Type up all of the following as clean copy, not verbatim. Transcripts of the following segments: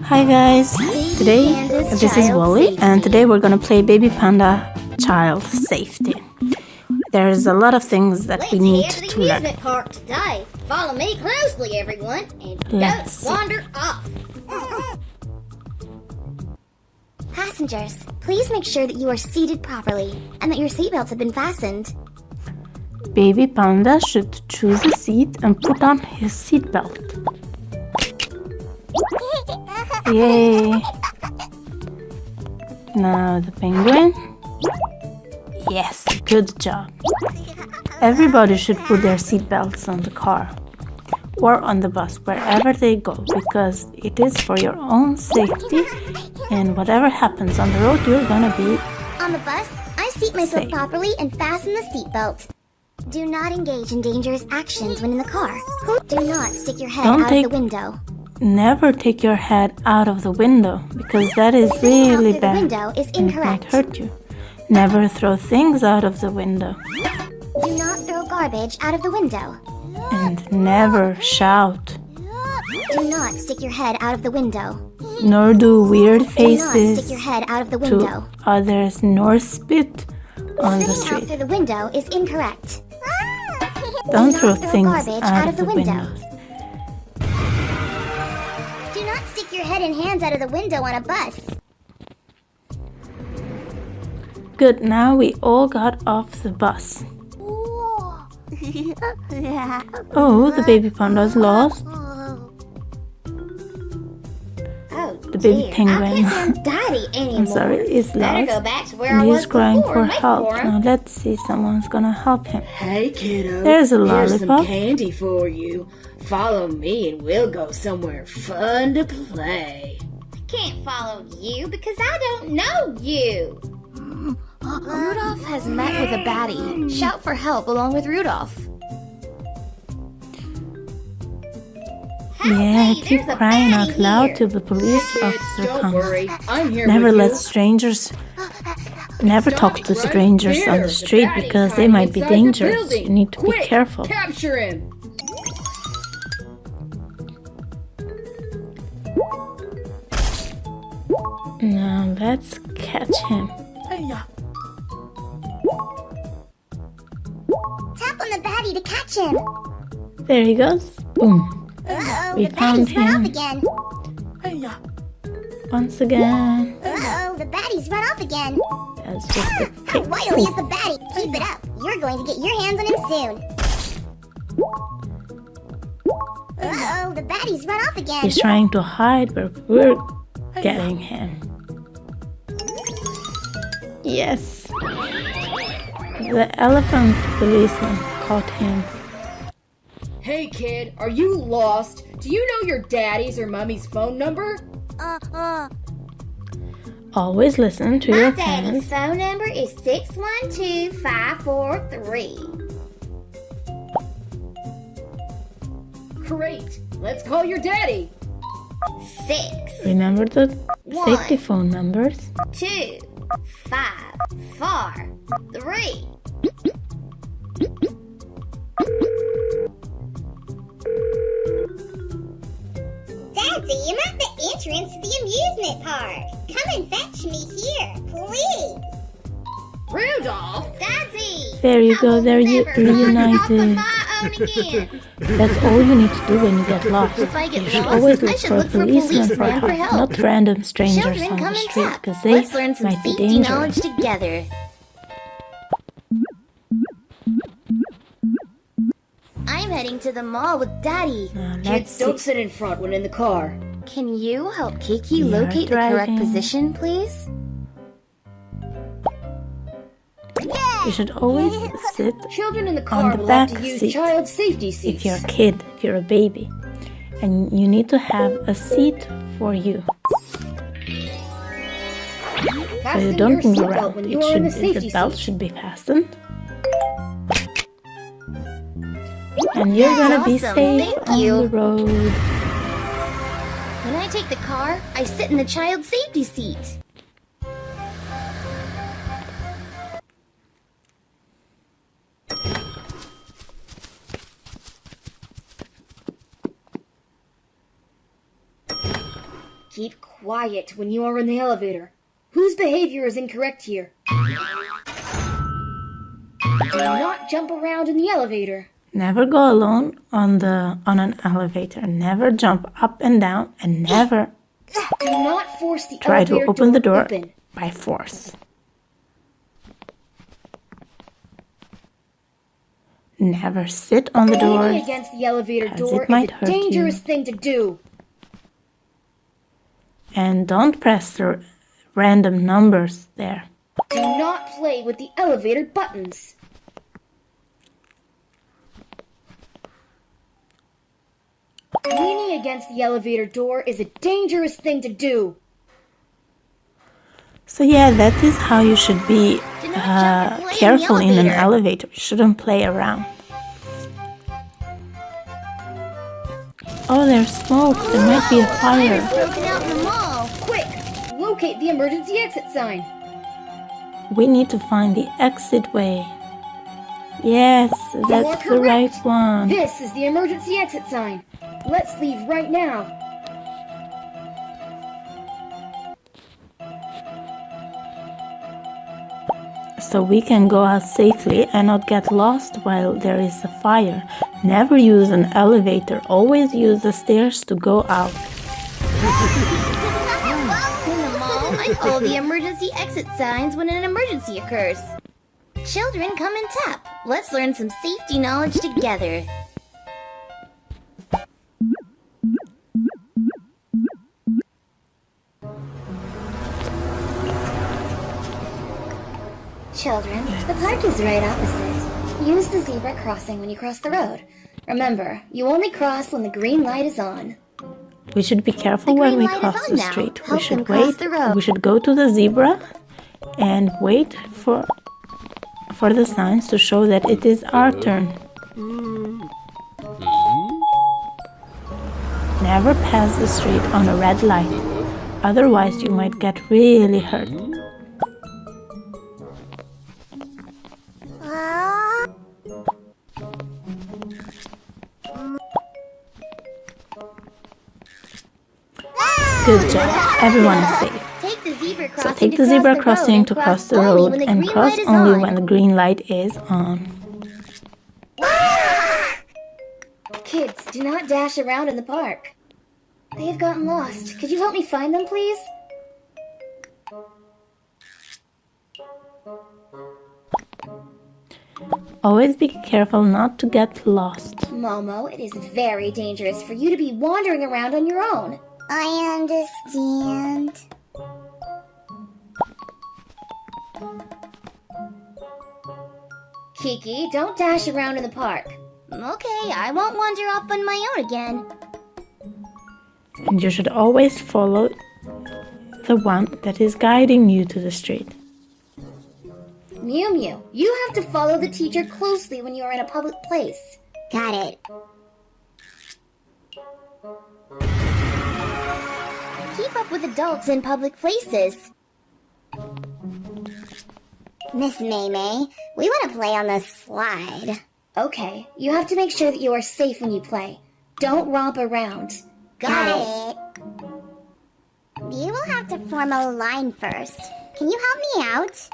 Hi guys, today this is Wally and today we're gonna play Baby Panda Child Safety. There's a lot of things that we need to learn. Amusement park today. Follow me closely, everyone, and Let's don't wander off. Passengers, please make sure that you are seated properly and that your seatbelts have been fastened. Baby Panda should choose a seat and put on his seatbelt. Yay! Now the penguin. Yes, good job. Everybody should put their seatbelts on the car or on the bus, wherever they go, because it is for your own safety, and whatever happens on the road, you're gonna be On the bus, I seat myself safe. properly and fasten the seatbelt. Do not engage in dangerous actions when in the car. Do not stick your head Don't out take- of the window. Never take your head out of the window, because that is Sitting out really through the bad window is and it might incorrect. hurt you. Never throw things out of the window, Do not throw garbage out of the window. and never shout, Do not stick your head out of the window. nor do weird Do not stick faces your head out of the to window. others, nor spit on the Sitting out street. through the window is incorrect. Don't Do throw not throw things garbage out of the window. windows. Do not stick your head and hands out of the window on a bus. Good, now we all got off the bus. Oh, the baby panda's lost. Oh, The baby dear. penguin. I can't find Daddy anymore. I'm sorry, is Better go lost. back to where And I he's was crying before for and wait help. for him. Now let's see, someone's gonna help him. Hey kiddo, There's a here's some lollipop. candy for you. Follow me and we'll go somewhere fun to play. I can't follow you because I don't know you. Rudolph has met with a baddie. Shout for help along with Rudolph. Help Yeah, me, keep there's a crying baddie out loud here. till the police Kids, officer don't comes. worry, I'm here Never with let you. strangers, never talk to Right strangers on there. the street baddie's because they hiding might be inside the dangerous. building. You need to be Quick, careful. Capture him. Now let's catch him. Tap on the baddie to catch him. There he goes. Boom. Uh-oh, We the found baddie's run him. off again. Once again. Uh-oh, the baddie's run off again. That's just a How kick. wily is the baddie? Keep it up. You're going to get your hands on him soon. Uh-oh, the baddie's run off again. He's trying to hide, but we're getting him. Yes. The elephant policeman caught him. Hey kid, are you lost? Do you know your daddy's or mommy's phone number? Always listen to My your daddy's parents. phone number is 612543. Great, let's call your daddy. 6 Remember the safety phone numbers. 2 5 4 3. Daddy, I'm at the entrance to the amusement park. Come and fetch me here, please. Rudolph! Daddy! There you I go, will there you never find off of reunited. my own again. That's all you need to do when you get lost. If I get You should lost, always I look should for a look for policeman for policemen for help, help. not random strangers Children, on come the and street, tap. because they Let's learn some might be safety knowledge dangerous. together. I'm heading to the mall with Daddy. Now, let's Kids, see. don't sit in front when in the car. Can you help Kiki We are locate the correct driving. position, please? You should always sit Children in the on car the will have back to use seat child safety seats. if you're a kid, if you're a baby. And you need to have a seat for you. So you Fasten don't your move seatbelt around. when It you are in should the be, safety the belt seat. should be fastened. And you're gonna be Awesome, safe thank on you. the road. When I take the car, I sit in the child safety seat. Keep quiet when you are in the elevator. Whose behavior is incorrect here? Do not jump around in the elevator. Never go alone on an elevator. Never jump up and down, and never Do not force the try to elevator open the door open. by force. Never sit on the door, Leaning against the elevator 'cause door it might is a hurt you. dangerous thing to do. and don't press the random numbers there. Do not play with the elevator buttons. Leaning against the elevator door is a dangerous thing to do. So yeah, that is how you should be Do not jump or play careful in an elevator. elevator. You shouldn't play around. Oh, there's smoke. There might be a fire. Fire's broken out in the mall. Quick, locate the emergency exit sign. We need to find the exit way. Yes, that's the right correct. one. This is the emergency exit sign. Let's leave right now. So we can go out safely and not get lost while there is a fire. Never use an elevator. Always use the stairs to go out. In the mall, I follow the emergency exit signs when an emergency occurs. Children, come and tap. Let's learn some safety knowledge together. Children, the park is right opposite. Use the zebra crossing when you cross the road. Remember, you only cross when the green light is on. We should be careful The when green we light is cross on the now. street. We Help should them cross wait. the road. We should go to the zebra and wait for the signs to show that it is our turn. Never pass the street on a red light. Otherwise, you might get really hurt. Good job. Everyone is safe. Take the zebra crossing So take to the zebra cross the crossing road to and cross the only road when the and green cross light is only on. when the green light is on. Kids, do not dash around in the park. They have gotten lost. Could you help me find them, please? Always be careful not to get lost. Momo, it is very dangerous for you to be wandering around on your own. I understand. Kiki, don't dash around in the park. Okay, I won't wander off on my own again. And you should always follow the one that is guiding you to the street. Mew Mew, you have to follow the teacher closely when you are in a public place. Got it. Keep up with adults in public places. Miss Maymay, we want to play on the slide. Okay, you have to make sure that you are safe when you play. Don't romp around. Got it. You will have to form a line first. Can you help me out?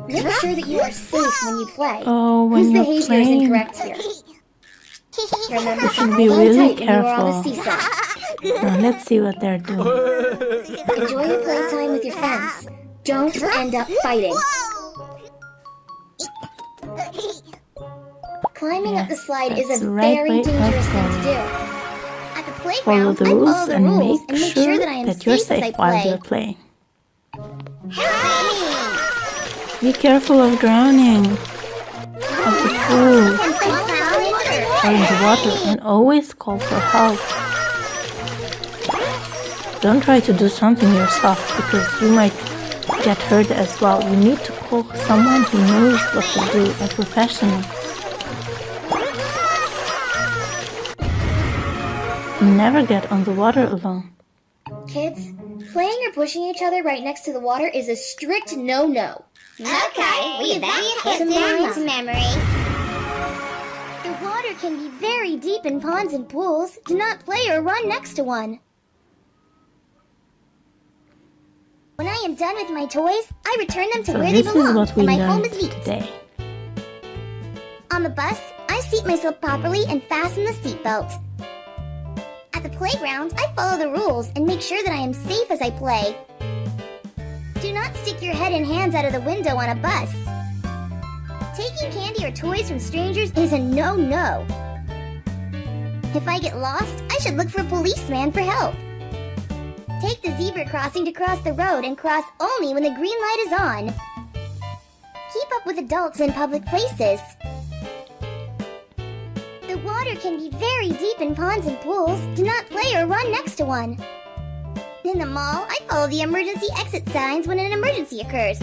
Make sure that you are safe when you play. Oh, when Whose you're behavior is playing, incorrect here? Remember you to should hold be on really tight when you are on the careful. seesaw. Now let's see what they're doing. Enjoy your playtime with your friends. Don't end up fighting. Climbing up the slide is that's a the right very way of dangerous thing to going. do. At the Follow playground, the I rules follow the and rules make and make sure sure that I am that you're safe as I safe while play. you're playing. Be careful of drowning, of the pool, or in the water, and always call for help. Don't try to do something yourself because you might get hurt as well. You need to call someone who knows what to do, a professional. Never get on the water alone. Kids, playing or pushing each other right next to the water is a strict no-no. Okay, we bet Some down to lines. memory. The water can be very deep in ponds and pools. Do not play or run next to one. When I am done with my toys, I return them to So where they this is belong, what we and my home learned is neat. today. On the bus, I seat myself properly and fasten the seatbelt. At the playground, I follow the rules and make sure that I am safe as I play. Do not stick your head and hands out of the window on a bus. Taking candy or toys from strangers is a no-no. If I get lost, I should look for a policeman for help. Take the zebra crossing to cross the road and cross only when the green light is on. Keep up with adults in public places. The water can be very deep in ponds and pools. Do not play or run next to one. In the mall, I follow the emergency exit signs when an emergency occurs.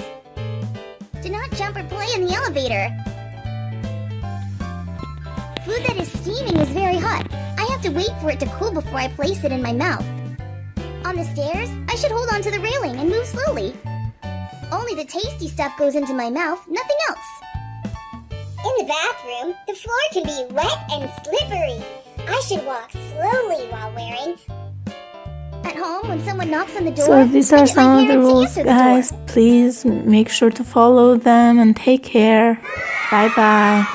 Do not jump or play in the elevator. Food that is steaming is very hot. I have to wait for it to cool before I place it in my mouth. On the stairs, I should hold on to the railing and move slowly. Only the tasty stuff goes into my mouth, nothing else. In the bathroom, the floor can be wet and slippery. I should walk slowly while wearing. At home, when someone knocks on the door, So these I are get my some of the parents to rules, answer the door. guys. Please make sure to follow them and take care. Bye bye.